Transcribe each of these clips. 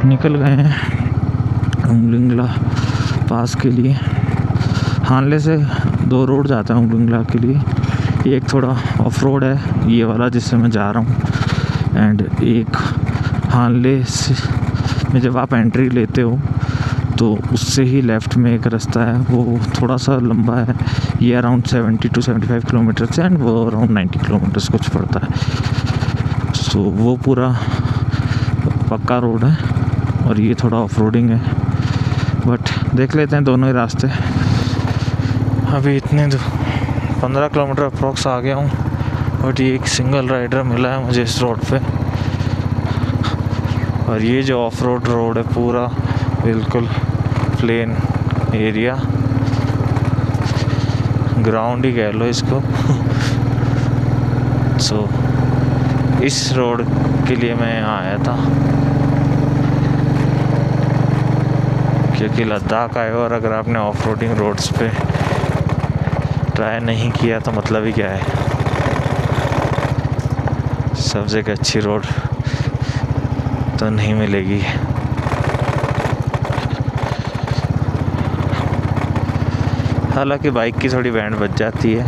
निकल गए हैं उमलिंगला पास के लिए। हानले से 2 रोड जाता है उमलिंगला के लिए। एक थोड़ा ऑफ रोड है ये वाला जिससे मैं जा रहा हूँ, एंड एक हानले से में जब आप एंट्री लेते हो तो उससे ही लेफ़्ट में एक रास्ता है, वो थोड़ा सा लंबा है। ये अराउंड 70 to 75 किलोमीटर से, एंड वो अराउंड 90 किलोमीटर्स कुछ पड़ता है। सो वो पूरा पक्का रोड है और ये थोड़ा ऑफ रोडिंग है, बट देख लेते हैं दोनों ही रास्ते। अभी इतने 15 किलोमीटर अप्रॉक्स आ गया हूँ, बट ये एक सिंगल राइडर मिला है मुझे इस रोड पे। और ये जो ऑफ रोड है पूरा बिल्कुल प्लेन एरिया, ग्राउंड ही कह लो इसको। सो इस रोड के लिए मैं यहाँ आया था, क्योंकि लद्दाख आए हो और अगर आपने ऑफ रोडिंग रोड्स पे ट्राई नहीं किया तो मतलब ही क्या है। सब जगह अच्छी रोड तो नहीं मिलेगी। हालांकि बाइक की थोड़ी बैंड बच जाती है,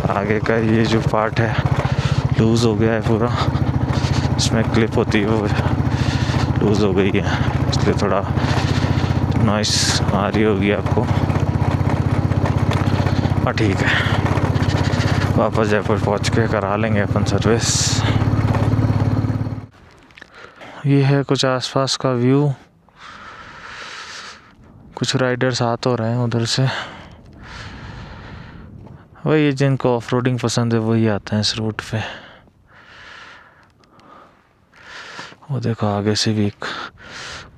आगे का ये जो पार्ट है लूज़ हो गया है पूरा, इसमें क्लिप होती है वो लूज़ हो गई है, इसलिए थोड़ा नॉइस आ रही होगी आपको। हाँ ठीक है, वापस जयपुर पहुंच के करा लेंगे अपन सर्विस। ये है कुछ आसपास का व्यू, कुछ राइडर्स आ तो रहे हैं उधर से। वही जिनको ऑफ रोडिंग पसंद है वही आते हैं इस रूट पे। वो देखो आगे से भी एक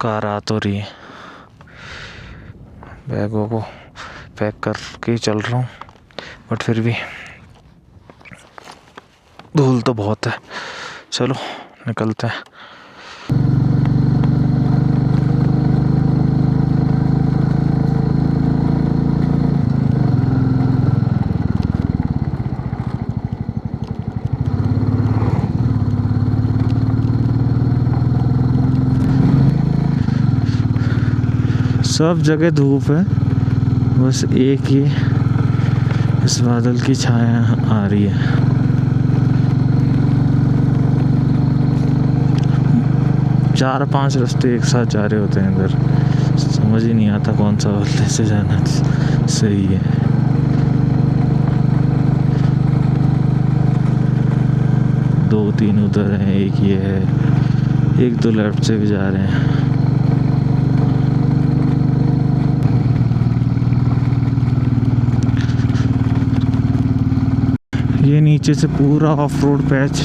कार आ तो रही है। बैगों को पैक करके ही चल रहा हूँ, बट फिर भी धूल तो बहुत है। चलो निकलते हैं। सब जगह धूप है, बस एक ही इस बादल की छाया आ रही है। चार 5 रास्ते एक साथ जा रहे होते हैं इधर, समझ ही नहीं आता कौन सा बदले से जाना सही है। दो 3 उधर हैं, एक ये है, एक 2 लेफ्ट से भी जा रहे हैं। ये नीचे से पूरा ऑफ रोड पैच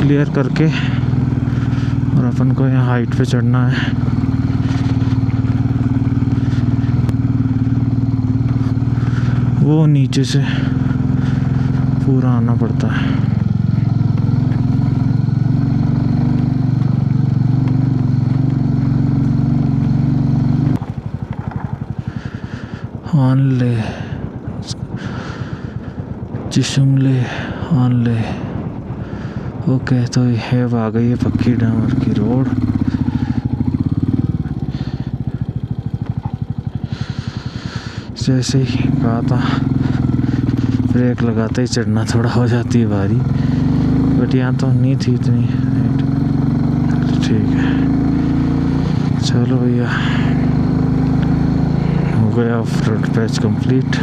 क्लियर करके और अपन को यहाँ हाइट पे चढ़ना है। वो नीचे से पूरा आना पड़ता है। हानले चिशुमले हानले, ओके। तो ये आ गई है पक्की डामर की रोड। जैसे ही कहा था ब्रेक लगाते ही चढ़ना थोड़ा हो जाती है भारी, बट यहाँ तो नहीं थी इतनी। ठीक है चलो भैया, हो गया ऑफ रोड पैच कंप्लीट।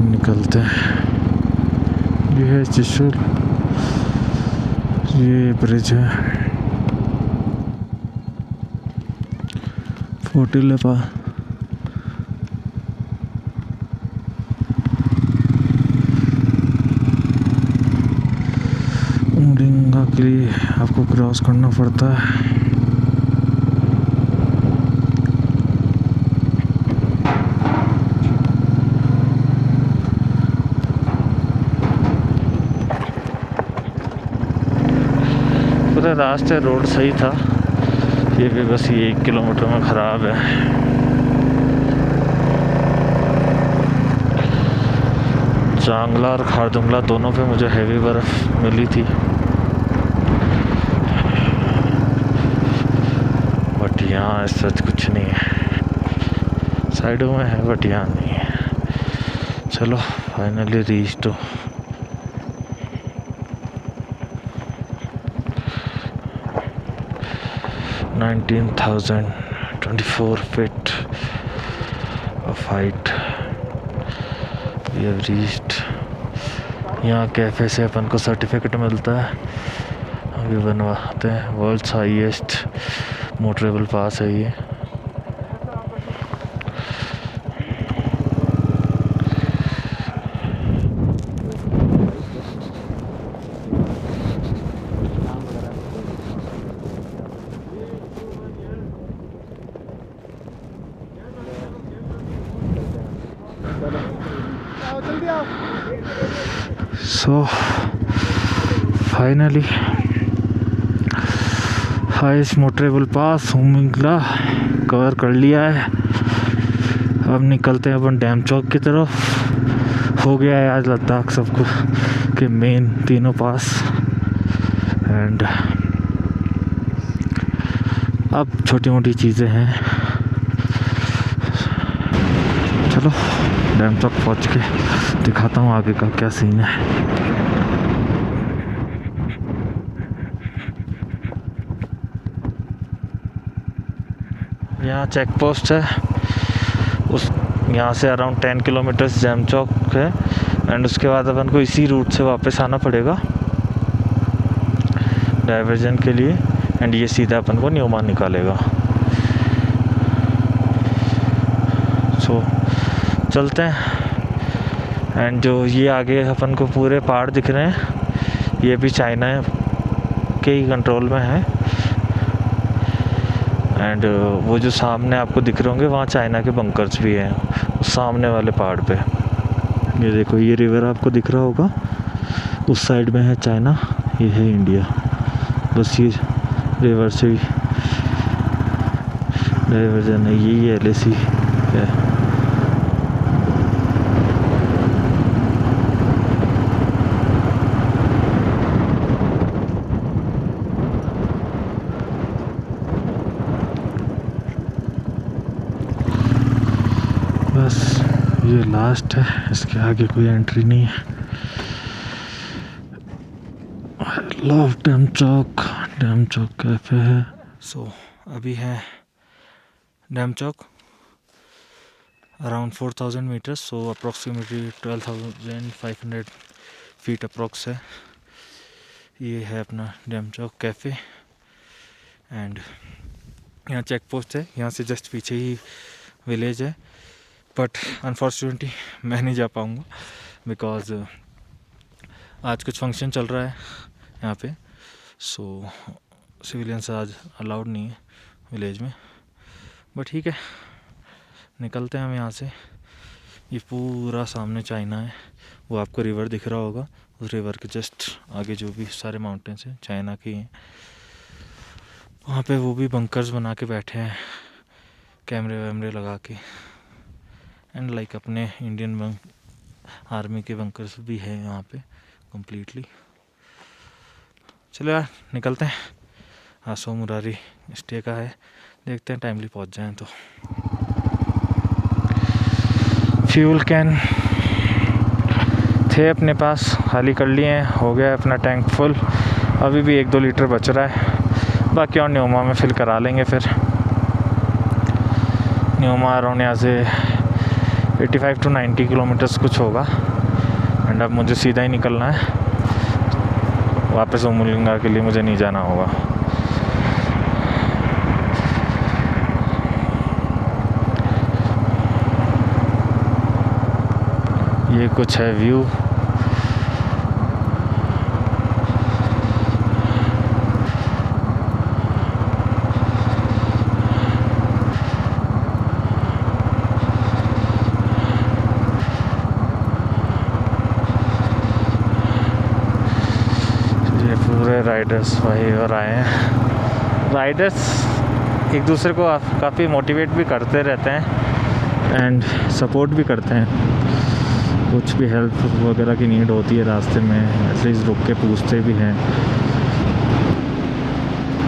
निकलते हैं। ये है त्रिशूल, ये ब्रिज है फोर्टिलेपा। उमरिंगा के लिए आपको क्रॉस करना पड़ता है। पूरे रास्ते रोड सही था, ये भी बस ये 1 किलोमीटर में ख़राब है। चांगला और खारदुंगला दोनों पे मुझे हैवी बर्फ़ मिली थी। यहाँ सच कुछ नहीं है, साइडों में है बट यहाँ नहीं है। चलो finally reach to 19,024 feet of height we have reached। यहाँ कैफ़े से अपन को सर्टिफिकेट मिलता है, अभी बनवाते हैं। वर्ल्ड्स हाईएस्ट मोटरेबल पास है ये। So finally highest motorable pass Umlingla cover कर लिया है। अब निकलते हैं अपन डैम चौक की तरफ। हो गया है आज लद्दाख सबको के मेन तीनों पास। एंड अब छोटी मोटी चीज़ें हैं। चलो डैम चौक पहुँच के दिखाता हूँ आगे का क्या सीन है। यहाँ चेक पोस्ट है, उस यहाँ से अराउंड 10 किलोमीटर्स डैम चौक है। एंड उसके बाद अपन को इसी रूट से वापस आना पड़ेगा डाइवर्जन के लिए। एंड ये सीधा अपन को न्यूमान निकालेगा। सो चलते हैं। एंड जो ये आगे अपन को पूरे पहाड़ दिख रहे हैं, ये भी चाइना के ही कंट्रोल में है। एंड वो जो सामने आपको दिख रहे होंगे, वहाँ चाइना के बंकर्स भी हैं उस सामने वाले पहाड़ पे। ये देखो, ये रिवर आपको दिख रहा होगा, उस साइड में है चाइना, ये है इंडिया। बस ये रिवर से डाइवर्जन है, यही LAC है। बस ये लास्ट है, इसके आगे कोई एंट्री नहीं है। लव डैम चौक कैफे है। सो अभी है डैम चौक अराउंड 4,000 मीटर्स, सो अप्रॉक्सीमेटली 12,500 फीट अप्रॉक्स है। ये है अपना डैम चौक कैफ़े। एंड यहाँ चेक पोस्ट है, यहाँ से जस्ट पीछे ही विलेज है। बट अनफॉर्चुनेटली मैं नहीं जा पाऊँगा बिकॉज़ आज कुछ फंक्शन चल रहा है यहाँ पे। सो सिविलियंस आज अलाउड नहीं है विलेज में। बट ठीक है, निकलते हैं हम यहाँ से। ये पूरा सामने चाइना है, वो आपको रिवर दिख रहा होगा। उस रिवर के जस्ट आगे जो भी सारे माउंटेन्स हैं चाइना के हैं। वहाँ पे वो भी बंकर्स बना के बैठे हैं, कैमरे वैमरे लगा के। एंड लाइक अपने इंडियन आर्मी के बंकर्स भी हैं यहाँ पे कम्प्लीटली। चलो यार निकलते हैं। आसो मुरारी स्टे का है, देखते हैं टाइमली पहुँच जाएं तो। फ्यूल कैन थे अपने पास, खाली कर लिए हैं, हो गया अपना टैंक फुल। अभी भी 1-2 लीटर बच रहा है, बाकी और न्यूमा में फिल करा लेंगे। फिर न्यूमा अराउंड यहाँ से 85 to 90 किलोमीटर्स कुछ होगा। एंड अब मुझे सीधा ही निकलना है वापस उमुलिंगा के लिए, मुझे नहीं जाना होगा। ये कुछ है व्यू। पूरे राइडर्स वही और आए हैं। राइडर्स एक दूसरे को काफ़ी मोटिवेट भी करते रहते हैं एंड सपोर्ट भी करते हैं। कुछ भी हेल्प वगैरह की नीड होती है रास्ते में, एटलीस्ट रुक के पूछते भी हैं।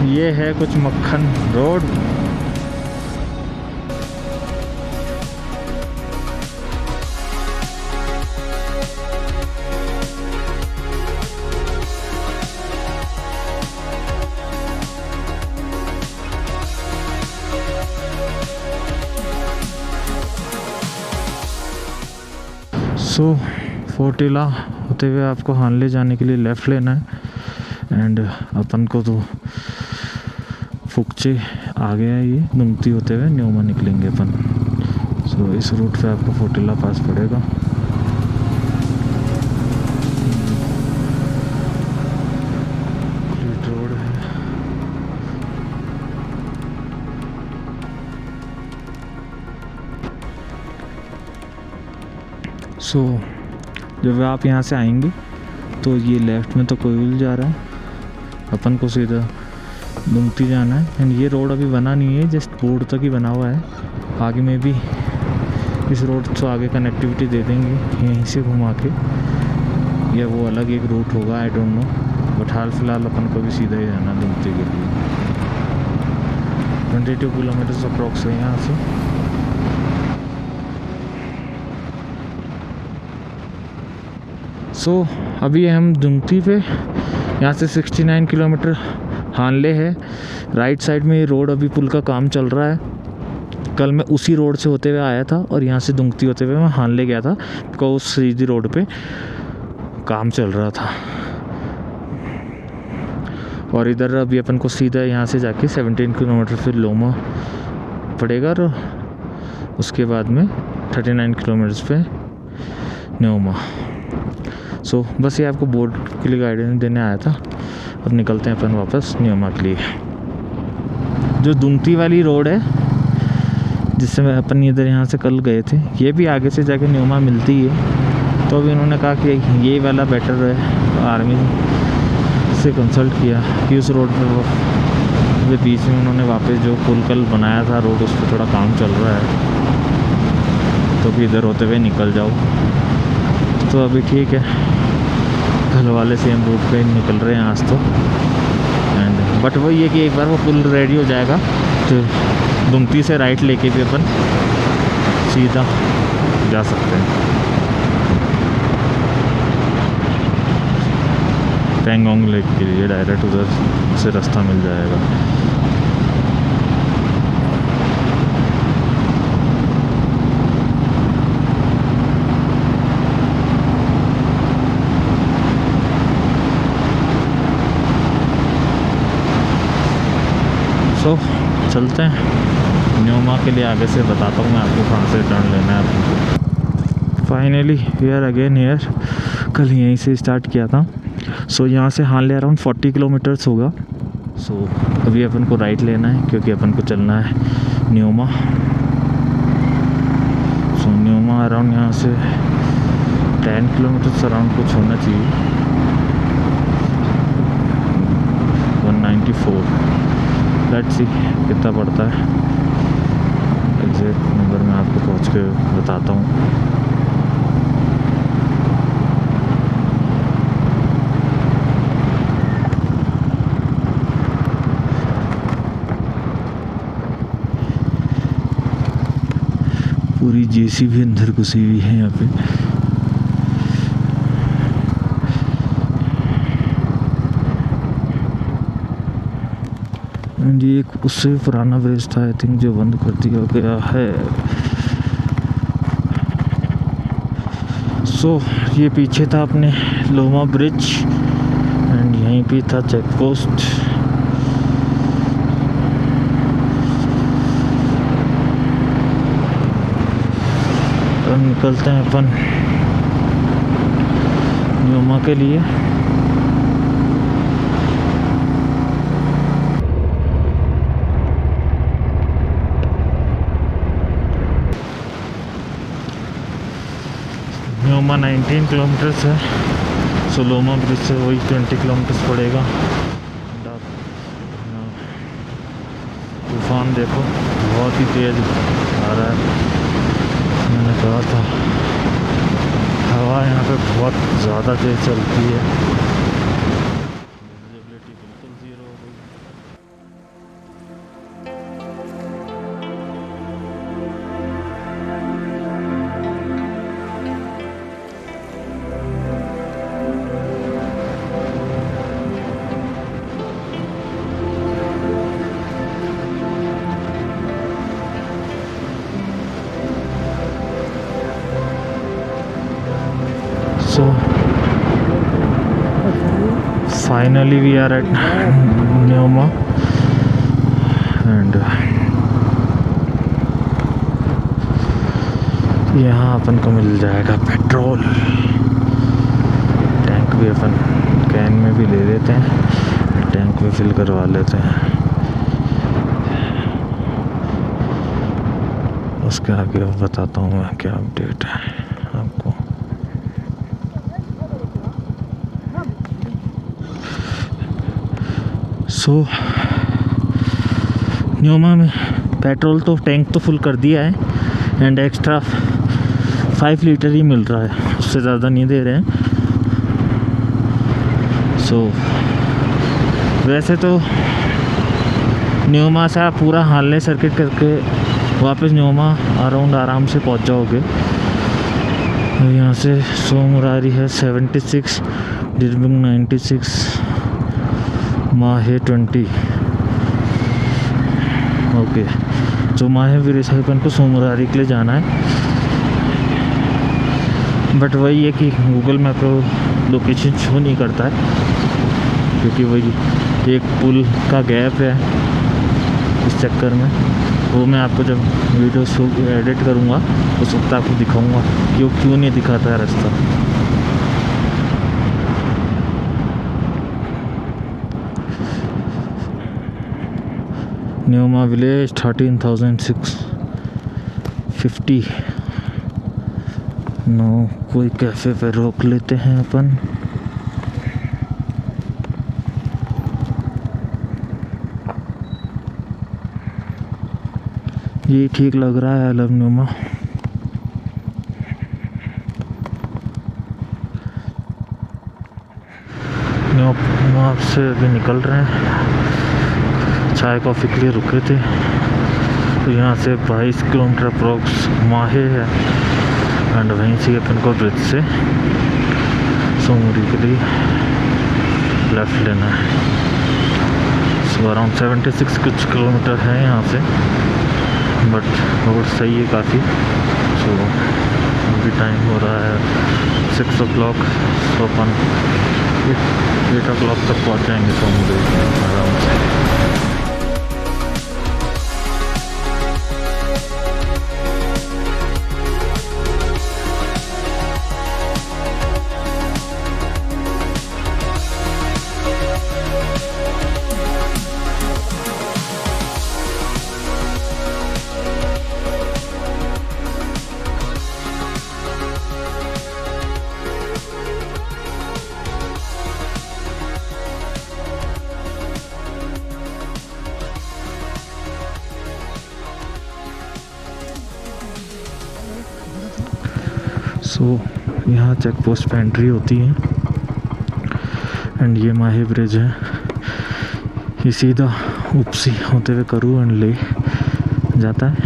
ये है कुछ मक्खन रोड, सो फोर्टिला होते हुए आपको हानले जाने के लिए लेफ़्ट लेना है एंड अपन को तो फुकचे आ गया है। ये दुमती होते हुए न्योमा निकलेंगे अपन। सो इस रूट पे आपको फोर्टिला पास पड़ेगा। रोड है। सो जब आप यहाँ से आएंगे तो ये लेफ़्ट में तो कोयल जा रहा है, अपन को सीधा दुमती जाना है। एंड ये रोड अभी बना नहीं है, जस्ट बोर्ड तक ही बना हुआ है। आगे में भी इस रोड से आगे कनेक्टिविटी दे देंगे यहीं से घुमा के, या वो अलग एक रूट होगा, आई डोंट नो। बट हाल फिलहाल अपन को भी सीधा ही जाना दुमती के लिए। 22 किलोमीटर अप्रॉक्स है यहाँ से। सो अभी हम दुमती पे, यहाँ से 69 किलोमीटर हानले है। राइट साइड में ये रोड अभी पुल का काम चल रहा है। कल मैं उसी रोड से होते हुए आया था और यहाँ से दुमती होते हुए मैं हानले गया था, बिकॉज उस सीधी रोड पे काम चल रहा था। और इधर अभी अपन को सीधा यहाँ से जाके 17 किलोमीटर फिर लोमा पड़ेगा और उसके बाद में 39 किलोमीटर्स पे न्योमा। सो बस ये आपको बोर्ड के लिए गाइडेंस देने आया था। अब निकलते हैं अपन वापस न्योमा के लिए। जो दुमती वाली रोड है जिससे अपन इधर यहाँ से कल गए थे, ये भी आगे से जाके न्योमा मिलती है। तो अभी इन्होंने कहा कि ये वाला बेटर है। आर्मी से कंसल्ट किया कि उस रोड पे बीच में उन्होंने वापस जो पुल कल बनाया था रोड, उस पर थोड़ा काम चल रहा है, तो भी इधर होते हुए निकल जाओ। तो अभी ठीक है, कल वाले सेम रूट पे निकल रहे हैं आज तो। एंड बट वो ये कि एक बार वो पुल रेडी हो जाएगा तो दुमती से राइट लेके भी अपन सीधा जा सकते हैं। पैंगोंग लेक के लिए डायरेक्ट उधर से रास्ता मिल जाएगा। सो चलते हैं न्योमा के लिए। आगे से बताता हूँ मैं आपको कहाँ से टर्न लेना है आपको। Finally we are again here. कल यहीं से स्टार्ट किया था। सो यहाँ से हानले अराउंड 40 किलोमीटर्स होगा। सो अभी अपन को राइट लेना है क्योंकि अपन को चलना है न्योमा। सो न्योमा अराउंड यहाँ से 10 किलोमीटर्स अराउंड कुछ होना चाहिए। 194। लेट्स सी कितना पड़ता है। एग्जैक्ट नंबर मैं आपको पहुँच के बताता हूँ। पूरी जेसीबी अंदर घुसी हुई है यहाँ पे। ये एक उससे भी पुराना ब्रिज था आई थिंक, जो बंद कर दिया गया है। सो ये पीछे था अपने लोमा ब्रिज एंड यहीं पे था चेक पोस्ट। अब निकलते हैं अपन न्योमा के लिए। न्योमा 19 किलोमीटर्स है। सो लोमा ब्रिज से वही 20 किलोमीटर्स पड़ेगा। तूफान देखो बहुत ही तेज़ आ रहा है। मैंने कहा था हवा यहाँ पे बहुत ज़्यादा तेज़ चलती है। विजिबिलिटी बिल्कुल ज़ीरो हो गई। Finally we are at Nyoma and यहाँ अपन को मिल जाएगा पेट्रोल। टैंक भी अपन कैन में भी ले लेते हैं, टैंक में फिल करवा लेते हैं। उसके आगे बताता हूँ मैं क्या अपडेट है आपको। सो न्योमा में पेट्रोल तो टैंक तो फुल कर दिया है एंड एक्स्ट्रा 5 लीटर ही मिल रहा है, उससे ज़्यादा नहीं दे रहे हैं। सो वैसे तो न्योमा से आप पूरा हानले सर्किट करके वापस न्योमा अराउंड आराम से पहुंच जाओगे। यहाँ से सोमुरारी है 76, डिरबिंग 96, माहे 20। ओके, तो माहे विरेसाईपन को सोमुरारी के लिए जाना है, बट वही है कि गूगल मैप को लोकेशन शो नहीं करता है, क्योंकि वही एक पुल का गैप है इस चक्कर में। वो मैं आपको जब वीडियो शो एडिट करूँगा उस वक्त आपको दिखाऊँगा क्यों नहीं दिखाता है रास्ता। न्योमा विलेज 13,650। नो, कोई कैफ़े पे रोक लेते हैं अपन। ये ठीक लग रहा है अलग न्योमा। न्योमा से अभी निकल रहे हैं, चाय कॉफ़ी के लिए रुके थे। तो यहाँ से 22 किलोमीटर अप्रोक्स माहे है एंड वहीं से अपन को ब्रिज से सोमुरी के लिए लेफ़्ट लेना है। सो अराउंड 76 कुछ किलोमीटर है यहाँ से, बट रोड सही है काफ़ी। सो अभी टाइम हो रहा है 6 o'clock, तो अपन 8 o'clock तक पहुँच जाएंगे सोमुरी आराम से। सो यहाँ चेक पोस्ट पे एंट्री होती है एंड ये माहे ब्रिज है। ये सीधा उपसी होते हुए करू एंड ले जाता है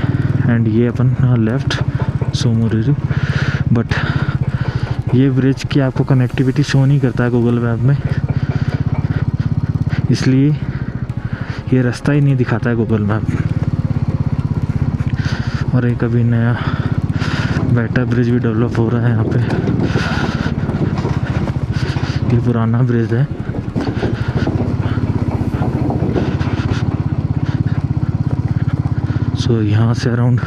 एंड ये अपन लेफ़्ट सोमुरी। बट ये ब्रिज की आपको कनेक्टिविटी शो नहीं करता है गूगल मैप में, इसलिए ये रास्ता ही नहीं दिखाता है गूगल मैप। और एक अभी नया बेटा ब्रिज भी डेवलप हो रहा है यहाँ पे। ये पुराना ब्रिज है। सो यहाँ से अराउंड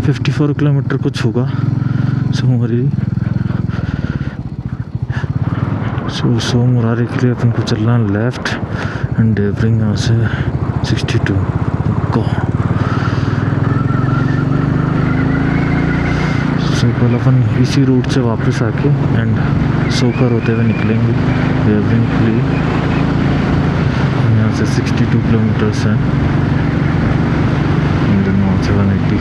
54 किलोमीटर कुछ होगा सोमुरारी। सो सोमुरारी के लिए अपन को चलना लेफ़्ट एंड डेब्रिंग यहाँ से 62 को। सो कल अपन इसी रूट से वापस आके एंड सोकर होते हुए निकलेंगे डेब्रिंग के लिए। यहाँ से 62 किलोमीटर्स हैं एंड वहाँ से 180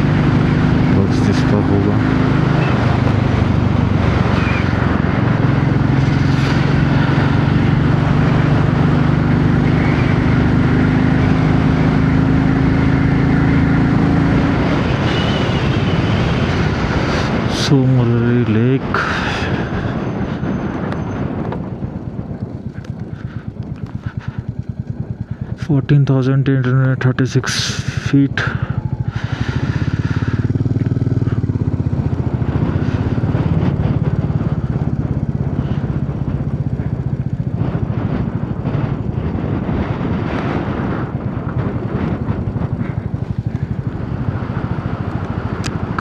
बस जिस पर होगा। Tso Moriri lake, $14,836 feet।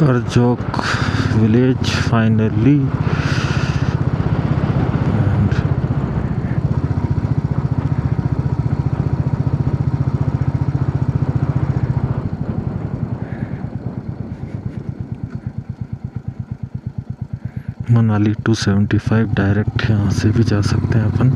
Korzok village finally. Manali 275 direct यहाँ से भी जा सकते हैं अपन।